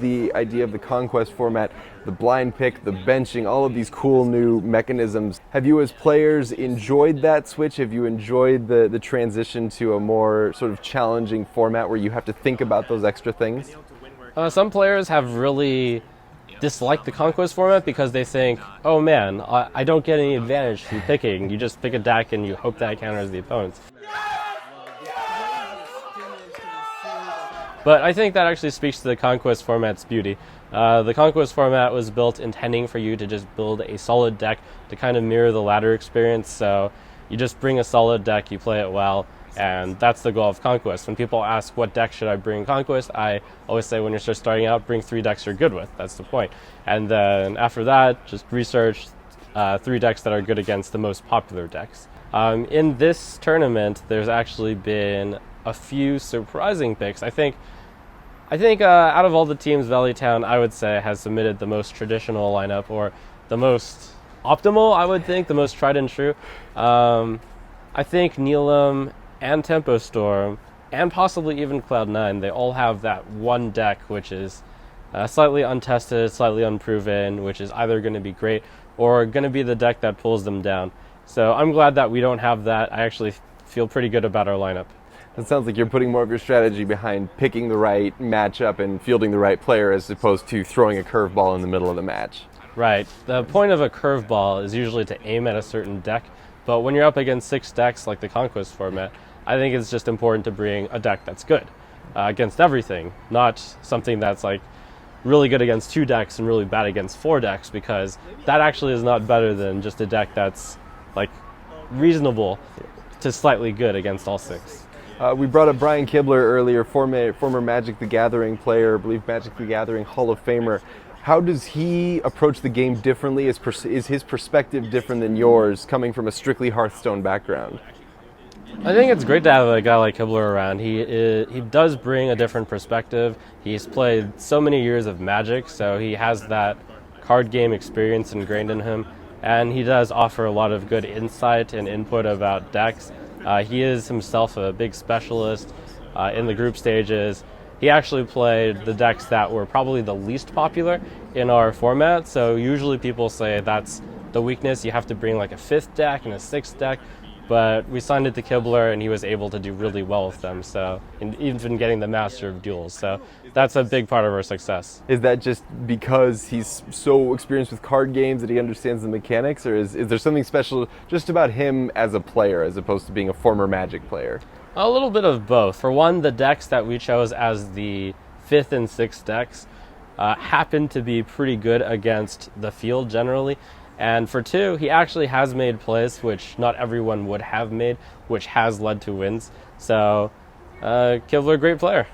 the idea of the Conquest format, the blind pick, the benching, all of these cool new mechanisms. Have you as players enjoyed that switch? Have you enjoyed the transition to a more sort of challenging format where you have to think about those extra things? Some players have really disliked the Conquest format because they think, oh man, I don't get any advantage from picking. You just pick a deck and you hope that counters the opponents. But I think that actually speaks to the Conquest format's beauty. The Conquest format was built intending for you to just build a solid deck to kind of mirror the ladder experience. So you just bring a solid deck, you play it well, and that's the goal of Conquest. When people ask what deck should I bring in Conquest, I always say when you're just starting out, bring 3 decks you're good with. That's the point. And then after that, just research 3 decks that are good against the most popular decks. In this tournament, there's actually been a few surprising picks. I think out of all the teams, Valleytown, I would say, has submitted the most traditional lineup, or the most optimal, I would think, the most tried and true. I think Neelam and Tempo Storm, and possibly even Cloud9, they all have that one deck which is slightly untested, slightly unproven, which is either going to be great or going to be the deck that pulls them down. So I'm glad that we don't have that. I actually feel pretty good about our lineup. It sounds like you're putting more of your strategy behind picking the right matchup and fielding the right player as opposed to throwing a curveball in the middle of the match. Right. The point of a curveball is usually to aim at a certain deck, but when you're up against 6 decks like the Conquest format, I think it's just important to bring a deck that's good against everything, not something that's like really good against 2 decks and really bad against 4 decks, because that actually is not better than just a deck that's like reasonable to slightly good against all 6. We brought up Brian Kibler earlier, former Magic the Gathering player, I believe Magic the Gathering Hall of Famer. How does he approach the game differently? Is his perspective different than yours, coming from a strictly Hearthstone background? I think it's great to have a guy like Kibler around. He does bring a different perspective. He's played so many years of Magic, so he has that card game experience ingrained in him, and he does offer a lot of good insight and input about decks. He is himself a big specialist in the group stages. He actually played the decks that were probably the least popular in our format, so usually people say that's the weakness. You have to bring like a 5th deck and a 6th deck, but we signed it to Kibler and he was able to do really well with them, so, and even getting the Master of Duels, so that's a big part of our success. Is that just because he's so experienced with card games that he understands the mechanics, or is there something special just about him as a player as opposed to being a former Magic player? A little bit of both. For one, the decks that we chose as the 5th and 6th decks happened to be pretty good against the field generally. And for 2, he actually has made plays which not everyone would have made, which has led to wins. So, Kibler, great player.